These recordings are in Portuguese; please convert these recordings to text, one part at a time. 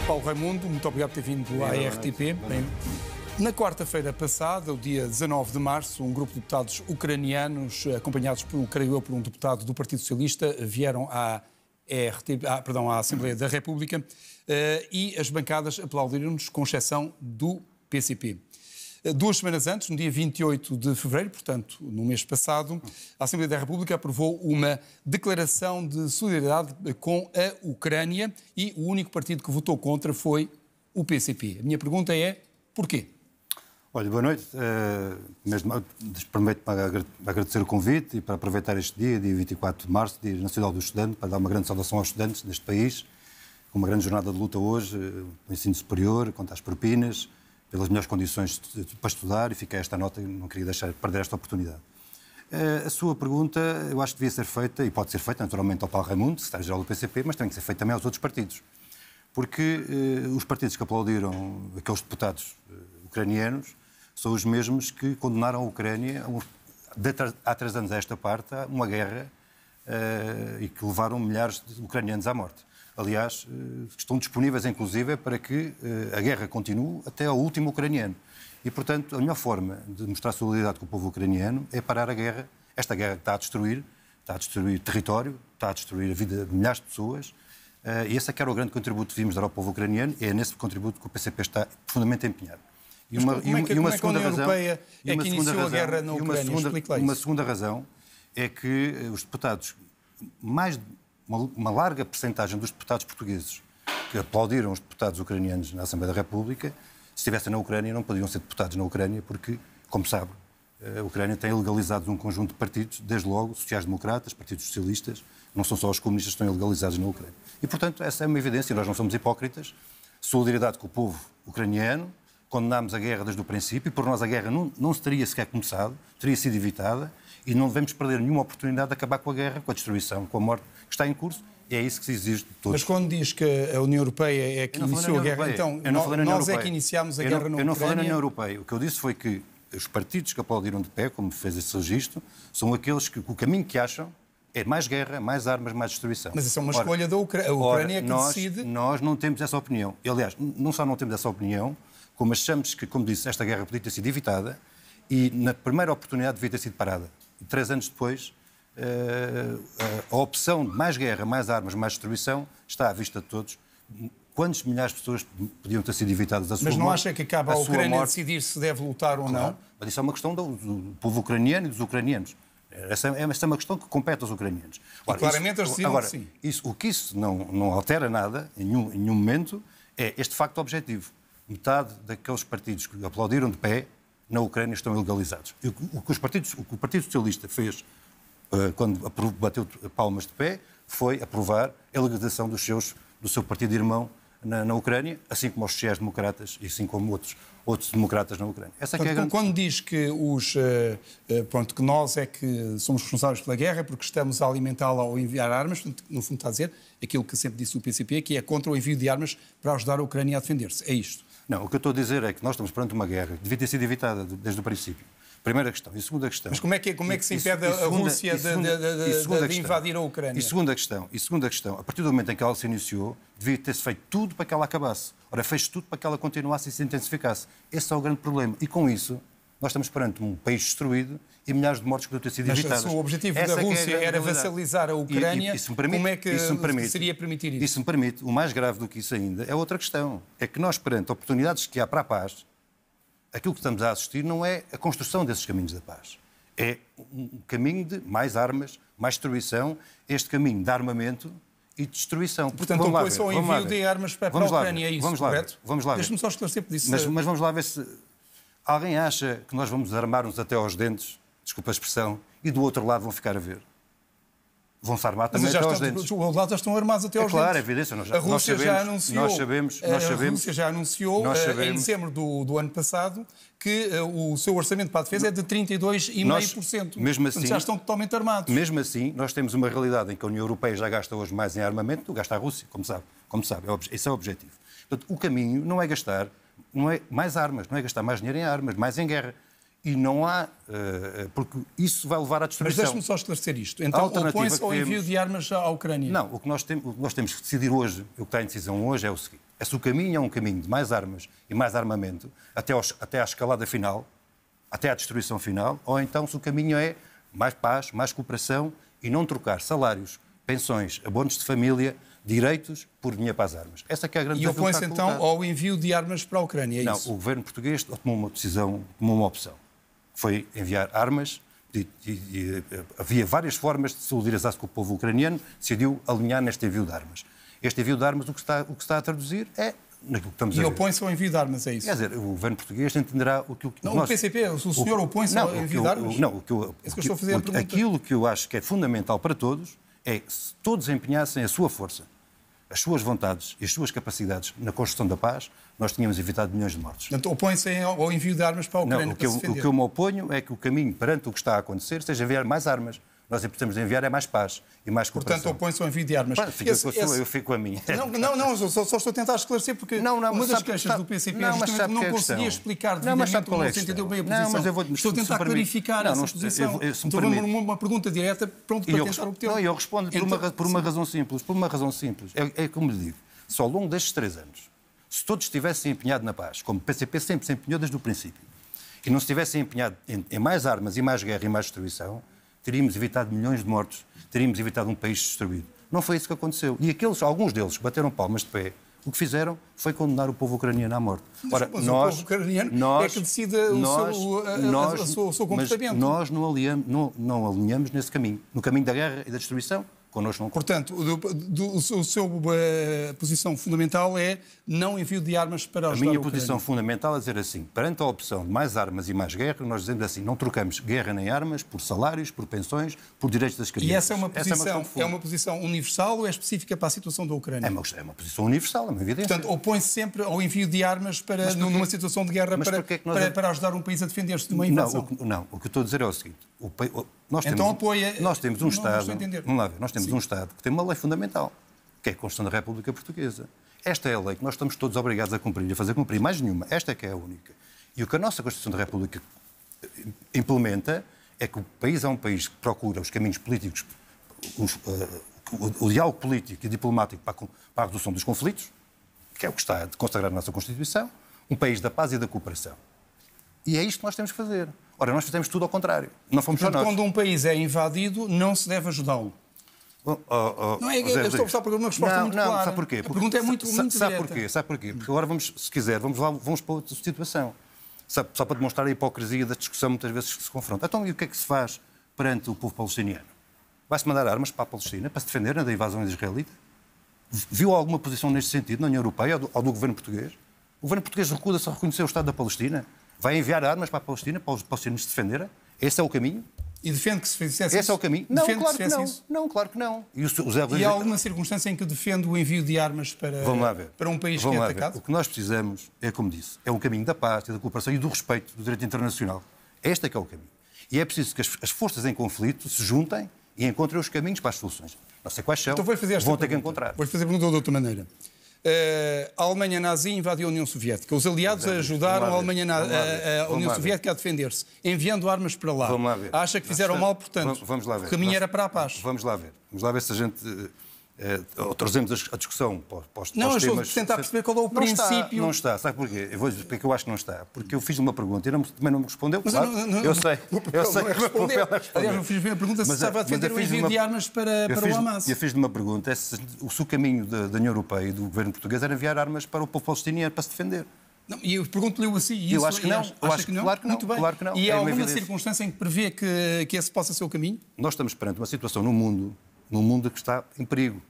Paulo Raimundo, muito obrigado por ter vindo à RTP. Bem, na quarta-feira passada, o dia 19 de março, um grupo de deputados ucranianos, acompanhados, creio eu, por um deputado do Partido Socialista, vieram à Assembleia da República e as bancadas aplaudiram-nos, com exceção do PCP. 2 semanas antes, no dia 28 de fevereiro, portanto, no mês passado, a Assembleia da República aprovou uma declaração de solidariedade com a Ucrânia e o único partido que votou contra foi o PCP. A minha pergunta é, porquê? Olha, boa noite. Prometo-me agradecer o convite e para aproveitar este dia 24 de março, Dia Nacional do Estudante, para dar uma grande saudação aos estudantes deste país, com uma grande jornada de luta hoje, no ensino superior, contra as propinas, pelas melhores condições para estudar, e fica esta nota, não queria deixar perder esta oportunidade. A sua pergunta, eu acho que devia ser feita, e pode ser feita naturalmente ao Paulo Raimundo, secretário-geral do PCP, mas tem que ser feita também aos outros partidos. Porque os partidos que aplaudiram aqueles deputados ucranianos são os mesmos que condenaram a Ucrânia há 3 anos a esta parte a uma guerra e que levaram milhares de ucranianos à morte. Aliás, estão disponíveis, inclusive, para que a guerra continue até ao último ucraniano. E, portanto, a melhor forma de mostrar solidariedade com o povo ucraniano é parar a guerra, esta guerra que está a destruir território, está a destruir a vida de milhares de pessoas, e esse é que era o grande contributo que vimos dar ao povo ucraniano, e é nesse contributo que o PCP está profundamente empenhado. E uma segunda razão é que iniciou a guerra na Ucrânia? Uma segunda razão é que os deputados, uma larga percentagem dos deputados portugueses que aplaudiram os deputados ucranianos na Assembleia da República, se estivessem na Ucrânia, não podiam ser deputados na Ucrânia, porque, como sabe, a Ucrânia tem legalizado um conjunto de partidos, desde logo sociais-democratas, partidos socialistas, não são só os comunistas que estão ilegalizados na Ucrânia. E, portanto, essa é uma evidência, nós não somos hipócritas. Solidariedade com o povo ucraniano, condenámos a guerra desde o princípio, e por nós a guerra não se teria sequer começado, teria sido evitada, e não devemos perder nenhuma oportunidade de acabar com a guerra, com a destruição, com a morte que está em curso, e é isso que se exige de todos. Mas quando diz que a União Europeia é que iniciou a guerra, então nós é que iniciámos a guerra na Ucrânia? Eu não falei na União Europeia. O que eu disse foi que os partidos que aplaudiram de pé, como fez esse registro, são aqueles que o caminho que acham é mais guerra, mais armas, mais destruição. Mas isso é uma escolha da Ucrânia. A Ucrânia é que decide. Nós não temos essa opinião. E, aliás, não só não temos essa opinião, como achamos que, como disse, esta guerra podia ter sido evitada e, na primeira oportunidade, devia ter sido parada. E 3 anos depois, a opção de mais guerra, mais armas, mais destruição está à vista de todos. Quantos milhares de pessoas podiam ter sido evitadas a sua morte? Mas não acha que cabe à Ucrânia decidir se deve lutar ou não? Mas isso é uma questão do povo ucraniano e dos ucranianos. Essa é uma questão que compete aos ucranianos. Ora, claramente eles decidem que sim. O que isso não altera nada, em nenhum momento, é este facto objetivo. Metade daqueles partidos que aplaudiram de pé na Ucrânia estão ilegalizados. E o que o Partido Socialista fez quando bateu palmas de pé foi aprovar a legalização do seu partido irmão na Ucrânia, assim como os sociais-democratas e assim como outros democratas na Ucrânia. Essa é que é a grande... Quando diz que, que nós é que somos responsáveis pela guerra porque estamos a alimentá-la ao enviar armas, no fundo está a dizer aquilo que sempre disse o PCP, que é contra o envio de armas para ajudar a Ucrânia a defender-se. É isto? Não, o que eu estou a dizer é que nós estamos perante uma guerra que devia ter sido evitada desde o princípio. Primeira questão. E segunda questão... Mas como é que se impede a Rússia de invadir a Ucrânia? E segunda questão, a partir do momento em que ela se iniciou, devia ter-se feito tudo para que ela acabasse. Ora, fez tudo para que ela continuasse e se intensificasse. Esse é o grande problema. E com isso, nós estamos perante um país destruído e milhares de mortes que devem ter sido evitadas. Mas se o objetivo da Rússia era vassalizar a Ucrânia, como é que seria permitir isso? Isso me permite. O mais grave do que isso ainda é outra questão. É que nós, perante oportunidades que há para a paz, aquilo que estamos a assistir não é a construção desses caminhos da paz. É um caminho de mais armas, mais destruição, este caminho de armamento e destruição. Portanto, apoio ao envio de armas para a Ucrânia, é isso, correto? Vamos lá ver. Deixe-me só esclarecer por isso. Mas vamos lá ver se alguém acha que nós vamos armar-nos até aos dentes, desculpa a expressão, e do outro lado vão ficar a ver. Vão-se armar também até aos dentes. Os outros lados já estão armados até aos dentes. Claro, é evidência. A Rússia já anunciou. Nós sabemos. A Rússia já anunciou em dezembro do ano passado que o seu orçamento para a defesa é de 32,5%. Mesmo assim, já estão totalmente armados. Mesmo assim, nós temos uma realidade em que a União Europeia já gasta hoje mais em armamento do que gasta a Rússia, como sabe. Esse é o objetivo. Portanto, o caminho não é gastar mais armas, não é gastar mais dinheiro em armas, mais em guerra. E não há... porque isso vai levar à destruição. Mas deixe-me só esclarecer isto. Então, opõe-se ao envio de armas à Ucrânia? Não, o que nós temos que decidir hoje, o que está em decisão hoje é o seguinte. É se o caminho é um caminho de mais armas e mais armamento, até à escalada final, até à destruição final, ou então se o caminho é mais paz, mais cooperação e não trocar salários, pensões, abonos de família, direitos por dinheiro para as armas. Essa que é a grande questão. E opõe-se então ao envio de armas para a Ucrânia, é não, isso? O governo português tomou uma decisão, tomou uma opção. Foi enviar armas e havia várias formas de solidarizar-se com o povo ucraniano, decidiu alinhar neste envio de armas. Este envio de armas, o que está a traduzir é naquilo que estamos a ver. E opõe-se ao envio de armas, é isso? Quer dizer, o governo português entenderá o que... Não, o PCP, o senhor opõe-se ao envio de armas? Não, é que eu estou a fazer a pergunta. Aquilo que eu acho que é fundamental para todos é se todos empenhassem a sua força, as suas vontades e as suas capacidades na construção da paz, nós tínhamos evitado milhões de mortos. Portanto, opõe-se ao envio de armas para a Ucrânia para se defender. O que eu me oponho é que o caminho perante o que está a acontecer seja enviar mais armas. Nós precisamos de enviar é mais paz e mais cooperação. Portanto, opõe-se ao envio de armas. Eu fico com a minha. Não, só estou a tentar esclarecer, porque uma das queixas do PCP é justamente não conseguia explicar devidamente, não se entendeu bem a posição. Estou a tentar clarificar essa posição. Estou a uma pergunta direta para tentar obter... Não, eu respondo por uma razão simples. Por uma razão simples. É como lhe digo. Se ao longo destes 3 anos, se todos estivessem empenhados na paz, como o PCP sempre se empenhou desde o princípio, e não se tivessem empenhado em mais armas e mais guerra e mais destruição, teríamos evitado milhões de mortos, teríamos evitado um país destruído. Não foi isso que aconteceu. E alguns deles que bateram palmas de pé, o que fizeram foi condenar o povo ucraniano à morte. Ora, mas o povo ucraniano é que decide o seu comportamento. Mas nós não alinhamos nesse caminho. No caminho da guerra e da destruição, connosco não. Portanto, a sua posição fundamental é não envio de armas para ajudar a Ucrânia. A minha posição fundamental é dizer assim, perante a opção de mais armas e mais guerra, nós dizemos assim, não trocamos guerra nem armas por salários, por pensões, por direitos das crianças. E essa é uma posição universal ou é específica para a situação da Ucrânia? É uma posição universal, é uma evidência. Portanto, opõe-se sempre ao envio de armas numa situação de guerra para ajudar um país a defender-se de uma invasão? Não, o que eu estou a dizer é o seguinte, nós temos um Estado, vamos lá ver, nós temos um Estado que tem uma lei fundamental, que é a Constituição da República Portuguesa. Esta é a lei que nós estamos todos obrigados a cumprir e a fazer cumprir, mais nenhuma. Esta é que é a única. E o que a nossa Constituição da República implementa é que o país é um país que procura os caminhos políticos, o diálogo político e diplomático para a redução dos conflitos, que é o que está consagrado na nossa Constituição, um país da paz e da cooperação. E é isto que nós temos que fazer. Ora, nós fizemos tudo ao contrário. Não fomos só nós. Quando um país é invadido, não se deve ajudá-lo. Não é, eu estou a prestar uma resposta muito clara. Sabe porquê? A pergunta é muito direta. Sabe porquê? Porque agora, se quiser, vamos para outra situação. Só para demonstrar a hipocrisia da discussão muitas vezes que se confronta. Então, e o que é que se faz perante o povo palestiniano? Vai-se mandar armas para a Palestina para se defender da invasão israelita? Viu alguma posição neste sentido na União Europeia ou do governo português? O governo português recusa-se a reconhecer o Estado da Palestina? Vai enviar armas para a Palestina para os palestinos se defenderem? Esse é o caminho? E defende que se fizesse isso? Esse é o caminho? Não, claro que não. Não, claro que não. E há alguma circunstância em que defende o envio de armas para um país que é atacado? O que nós precisamos é, como disse, é um caminho da paz, da cooperação e do respeito do direito internacional. Este é que é o caminho. E é preciso que as forças em conflito se juntem e encontrem os caminhos para as soluções. Não sei quais são, então vão ter que encontrar. Vou fazer a pergunta de outra maneira. A Alemanha nazi invadiu a União Soviética. Os aliados ajudaram a União Soviética a defender-se, enviando armas para lá. Acha que fizeram mal, portanto, o caminho era para a paz. Vamos lá ver. Vamos lá ver se a gente... trazemos a discussão para os temas... Não, eu estou a tentar perceber qual é o princípio... Não está. Sabe porquê? Eu vou dizer porque eu acho que não está. Porque eu fiz uma pergunta e também não me respondeu. Mas claro. Eu sei. Aliás, eu fiz a pergunta se estava a defender o envio de armas para o Hamas. Eu fiz-lhe uma pergunta se o caminho da União Europeia e do governo português era enviar armas para o povo palestiniano para se defender. Não, e eu pergunto-lhe assim. Eu acho que não. Claro que não. Muito bem. Claro que não. E há alguma circunstância em que prevê que esse possa ser o caminho? Nós estamos perante uma situação no mundo que está em perigo.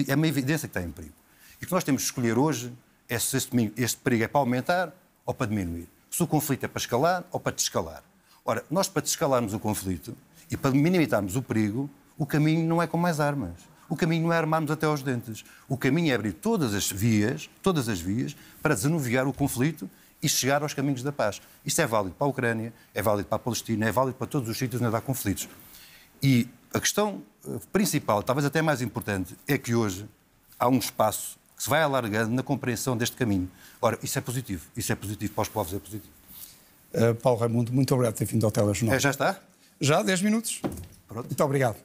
É uma evidência que está em perigo. E o que nós temos de escolher hoje é se este perigo é para aumentar ou para diminuir. Se o conflito é para escalar ou para desescalar. Ora, nós para desescalarmos o conflito e para minimizarmos o perigo, o caminho não é com mais armas. O caminho não é armarmos até aos dentes. O caminho é abrir todas as vias para desanuviar o conflito e chegar aos caminhos da paz. Isto é válido para a Ucrânia, é válido para a Palestina, é válido para todos os sítios onde há conflitos. E a questão principal, talvez até mais importante, é que hoje há um espaço que se vai alargando na compreensão deste caminho. Ora, isso é positivo. Isso é positivo para os povos, é positivo. Paulo Raimundo, muito obrigado por ter vindo ao Telejornal. Já está? Já, 10 minutos. Pronto. Muito obrigado.